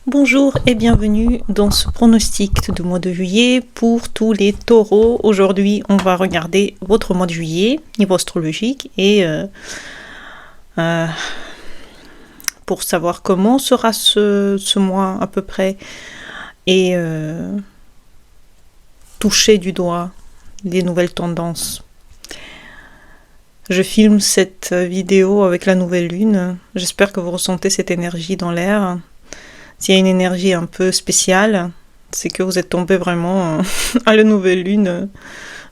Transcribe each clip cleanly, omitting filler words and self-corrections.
Bonjour et bienvenue dans ce pronostic du mois de juillet pour tous les taureaux. Aujourd'hui, on va regarder votre mois de juillet, niveau astrologique, et pour savoir comment sera ce mois à peu près, et toucher du doigt les nouvelles tendances. Je filme cette vidéo avec la nouvelle lune. J'espère que vous ressentez cette énergie dans l'air. S'il y a une énergie un peu spéciale, c'est que vous êtes tombé vraiment à la nouvelle lune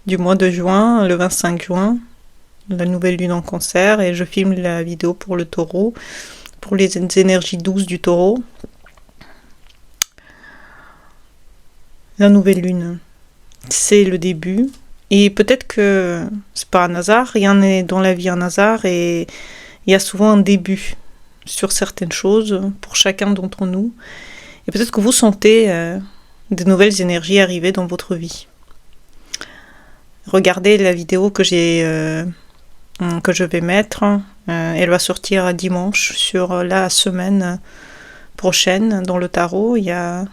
du mois de juin, le 25 juin, la nouvelle lune en Cancer, et je filme la vidéo pour le taureau, pour les énergies douces du taureau. La nouvelle lune, c'est le début, et peut-être que c'est pas un hasard, rien n'est dans la vie un hasard, et il y a souvent un début sur certaines choses pour chacun d'entre nous, et peut-être que vous sentez de nouvelles énergies arriver dans votre vie. Regardez la vidéo que je vais mettre, elle va sortir dimanche sur la semaine prochaine dans le tarot. Il y a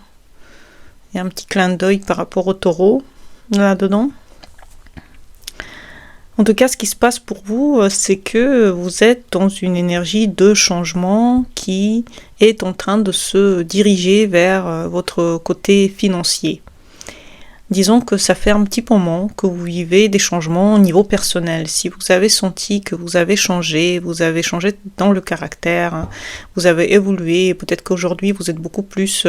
un petit clin d'œil par rapport au taureau là-dedans. En tout cas, ce qui se passe pour vous, c'est que vous êtes dans une énergie de changement qui est en train de se diriger vers votre côté financier. Disons que ça fait un petit moment que vous vivez des changements au niveau personnel. Si vous avez senti que vous avez changé dans le caractère, vous avez évolué, peut-être qu'aujourd'hui vous êtes beaucoup plus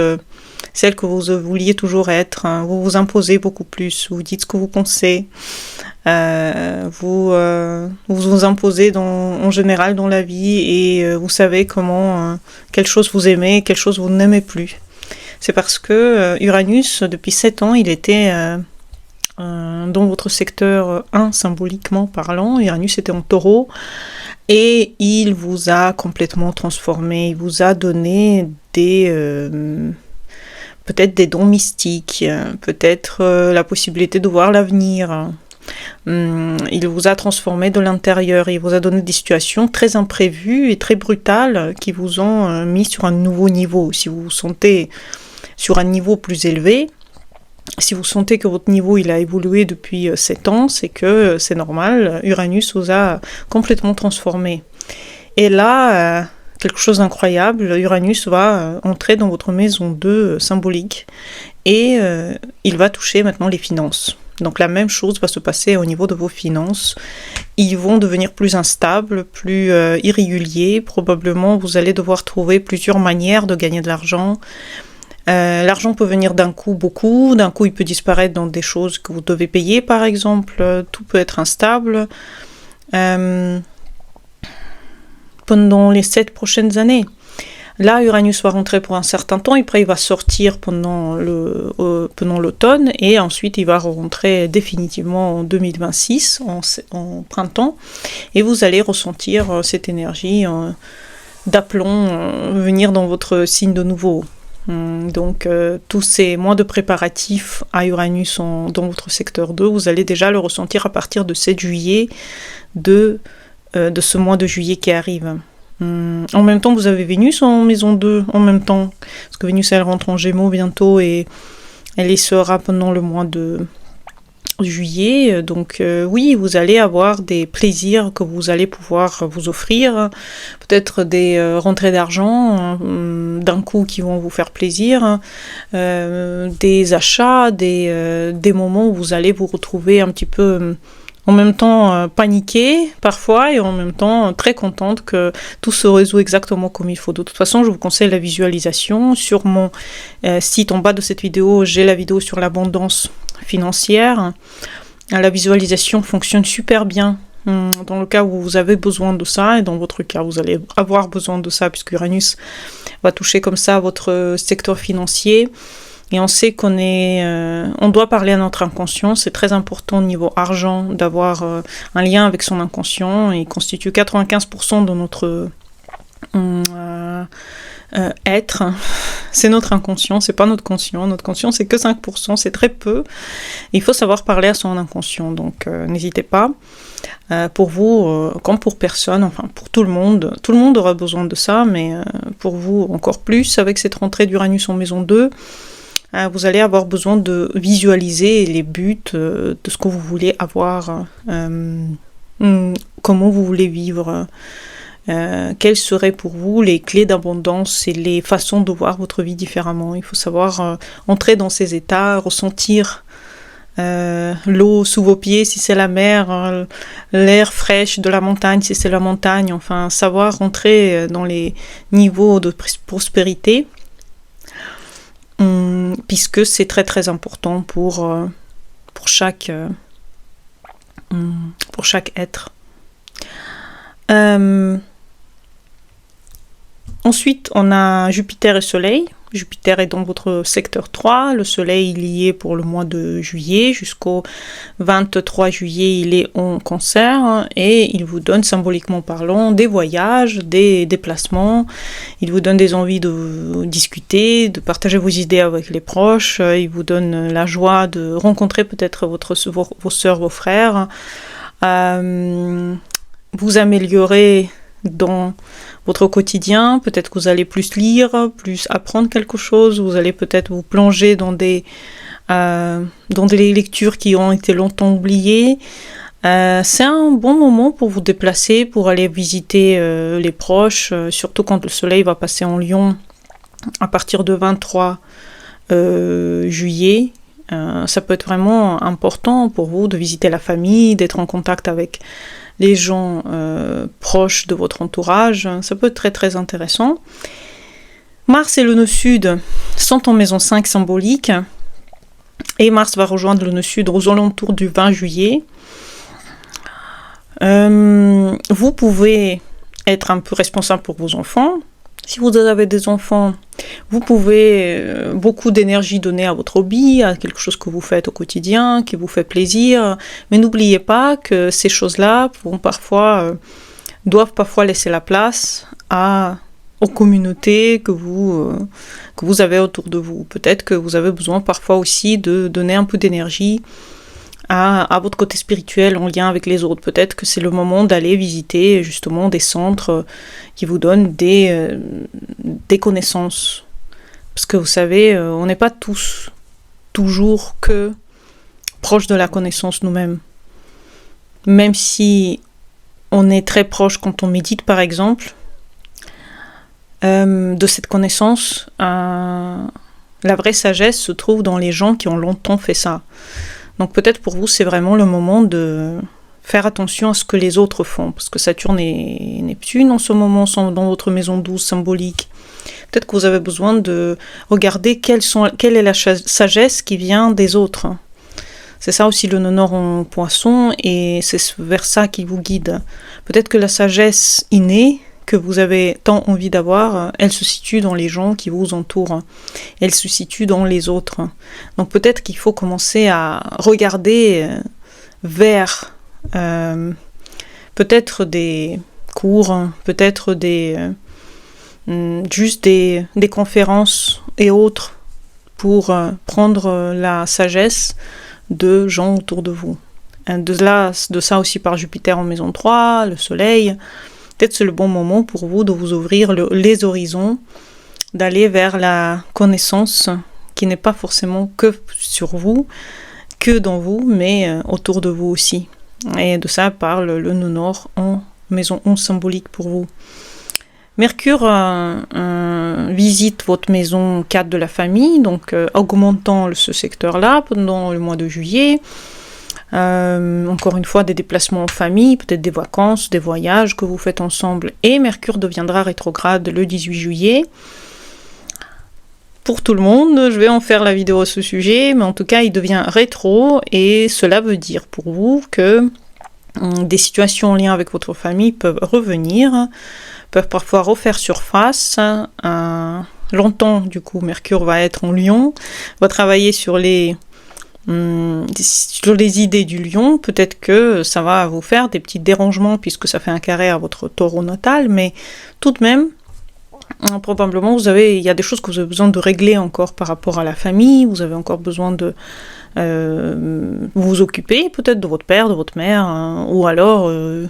celle que vous vouliez toujours être, vous vous imposez beaucoup plus, vous dites ce que vous pensez, vous vous imposez en général dans la vie, et vous savez quelle chose vous aimez, quelle chose vous n'aimez plus. C'est parce que Uranus, depuis 7 ans, il était dans votre secteur 1, symboliquement parlant. Uranus était en taureau, et il vous a complètement transformé. Il vous a donné peut-être des dons mystiques, peut-être la possibilité de voir l'avenir. Il vous a transformé de l'intérieur, il vous a donné des situations très imprévues et très brutales qui vous ont mis sur un nouveau niveau. Si vous vous sentez sur un niveau plus élevé, si vous sentez que votre niveau il a évolué depuis 7 ans, c'est que c'est normal, Uranus vous a complètement transformé. Et là, quelque chose d'incroyable, Uranus va entrer dans votre maison 2 symbolique, et il va toucher maintenant les finances. Donc la même chose va se passer au niveau de vos finances. Ils vont devenir plus instables, plus irréguliers. Probablement, vous allez devoir trouver plusieurs manières de gagner de l'argent. L'argent peut venir d'un coup beaucoup, d'un coup il peut disparaître dans des choses que vous devez payer par exemple. Tout peut être instable pendant les 7 prochaines années. Là, Uranus va rentrer pour un certain temps, et après il va sortir pendant l'automne, et ensuite il va rentrer définitivement en 2026, en printemps, et vous allez ressentir cette énergie d'aplomb venir dans votre signe de nouveau. Donc tous ces mois de préparatifs à Uranus dans votre secteur 2, vous allez déjà le ressentir à partir de 7 juillet de ce mois de juillet qui arrive. En même temps, vous avez Vénus en maison 2, en même temps, parce que Vénus elle rentre en Gémeaux bientôt, et elle y sera pendant le mois de juillet. Donc oui, vous allez avoir des plaisirs que vous allez pouvoir vous offrir, peut-être des rentrées d'argent d'un coup qui vont vous faire plaisir, des achats, des moments où vous allez vous retrouver un petit peu en même temps paniquée parfois, et en même temps très contente que tout se résout exactement comme il faut. De toute façon, je vous conseille la visualisation. Sur mon site, en bas de cette vidéo, j'ai la vidéo sur l'abondance financière. La visualisation fonctionne super bien dans le cas où vous avez besoin de ça, et dans votre cas, vous allez avoir besoin de ça, puisque Uranus va toucher comme ça votre secteur financier. Et on sait on doit parler à notre inconscient. C'est très important au niveau argent d'avoir un lien avec son inconscient. Il constitue 95% de être, c'est notre inconscient, c'est pas notre conscient. Notre conscient, c'est que 5%, c'est très peu. Il faut savoir parler à son inconscient, donc n'hésitez pas. Pour vous, comme pour personne, enfin pour tout le monde aura besoin de ça, mais pour vous encore plus, avec cette rentrée d'Uranus en maison 2, vous allez avoir besoin de visualiser les buts de ce que vous voulez avoir, comment vous voulez vivre, quelles seraient pour vous les clés d'abondance et les façons de voir votre vie différemment. Il faut savoir entrer dans ces états, ressentir l'eau sous vos pieds si c'est la mer, l'air fraîche de la montagne si c'est la montagne, enfin savoir entrer dans les niveaux de prospérité, puisque c'est très très important pour chaque être. Ensuite, on a Jupiter et Soleil. Jupiter est dans votre secteur 3, le Soleil il y est pour le mois de juillet, jusqu'au 23 juillet il est en Cancer, et il vous donne symboliquement parlant des voyages, des déplacements, il vous donne des envies de discuter, de partager vos idées avec les proches, il vous donne la joie de rencontrer peut-être vos sœurs, vos frères, vous améliorer dans votre quotidien, peut-être que vous allez plus lire, plus apprendre quelque chose, vous allez peut-être vous plonger dans des lectures qui ont été longtemps oubliées. C'est un bon moment pour vous déplacer, pour aller visiter les proches, surtout quand le soleil va passer en Lion à partir de 23 juillet. Ça peut être vraiment important pour vous de visiter la famille, d'être en contact avec les gens proches de votre entourage, ça peut être très très intéressant. Mars et le nœud sud sont en maison 5 symbolique, et Mars va rejoindre le nœud sud aux alentours du 20 juillet. Vous pouvez être un peu responsable pour vos enfants. Si vous avez des enfants, vous pouvez beaucoup d'énergie donner à votre hobby, à quelque chose que vous faites au quotidien, qui vous fait plaisir. Mais n'oubliez pas que ces choses-là doivent parfois laisser la place aux communautés que vous avez autour de vous. Peut-être que vous avez besoin parfois aussi de donner un peu d'énergie à votre côté spirituel en lien avec les autres. Peut-être que c'est le moment d'aller visiter justement des centres qui vous donnent des connaissances. Parce que vous savez, on n'est pas tous toujours que proches de la connaissance nous-mêmes. Même si on est très proche quand on médite par exemple, de cette connaissance, la vraie sagesse se trouve dans les gens qui ont longtemps fait ça. Donc peut-être pour vous, c'est vraiment le moment de faire attention à ce que les autres font, parce que Saturne et Neptune en ce moment sont dans votre maison 12 symbolique. Peut-être que vous avez besoin de regarder quelle est la sagesse qui vient des autres. C'est ça aussi le nœud nord en Poisson, et c'est vers ça qui vous guide. Peut-être que la sagesse innée que vous avez tant envie d'avoir, elle se situe dans les gens qui vous entourent. Elle se situe dans les autres. Donc peut-être qu'il faut commencer à regarder vers peut-être des cours, peut-être juste des conférences et autres pour prendre la sagesse de gens autour de vous. De ça aussi par Jupiter en maison 3, le soleil. Peut-être c'est le bon moment pour vous de vous ouvrir les horizons, d'aller vers la connaissance qui n'est pas forcément que sur vous, que dans vous, mais autour de vous aussi. Et de ça parle le nœud nord en maison 11 symbolique pour vous. Mercure visite votre maison 4 de la famille, donc augmentant ce secteur-là pendant le mois de juillet. Encore une fois, des déplacements en famille, peut-être des vacances, des voyages que vous faites ensemble. Et Mercure deviendra rétrograde le 18 juillet. Pour tout le monde, je vais en faire la vidéo à ce sujet, mais en tout cas, il devient rétro, et cela veut dire pour vous que des situations en lien avec votre famille peuvent revenir, peuvent parfois refaire surface. Longtemps, du coup, Mercure va être en Lion, va travailler sur les idées du lion. Peut-être que ça va vous faire des petits dérangements puisque ça fait un carré à votre taureau natal, mais tout de même, probablement il y a des choses que vous avez besoin de régler encore par rapport à la famille, vous avez encore besoin de vous occuper peut-être de votre père, de votre mère, ou alors je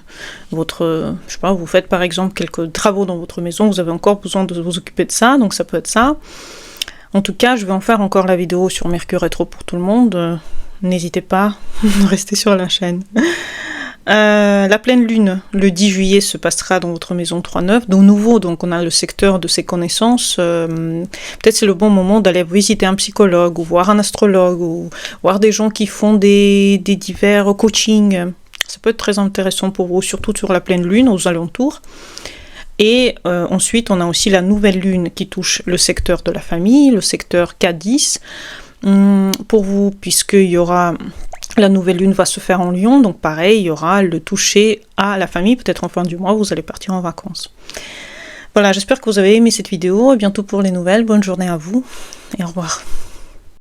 sais pas, vous faites par exemple quelques travaux dans votre maison, vous avez encore besoin de vous occuper de ça, donc ça peut être ça. En tout cas, je vais en faire encore la vidéo sur Mercure rétro pour tout le monde, n'hésitez pas, restez sur la chaîne. La pleine lune, le 10 juillet, se passera dans votre maison 3-9. De nouveau, donc on a le secteur de ses connaissances. Peut-être c'est le bon moment d'aller visiter un psychologue, ou voir un astrologue, ou voir des gens qui font des divers coachings. Ça peut être très intéressant pour vous, surtout sur la pleine lune, aux alentours. Et ensuite, on a aussi la nouvelle lune qui touche le secteur de la famille, le secteur K10. Pour vous, puisqu'il y aura... La nouvelle lune va se faire en Lion, donc pareil, il y aura le toucher à la famille, peut-être en fin du mois, vous allez partir en vacances. Voilà, j'espère que vous avez aimé cette vidéo, à bientôt pour les nouvelles, bonne journée à vous, et au revoir.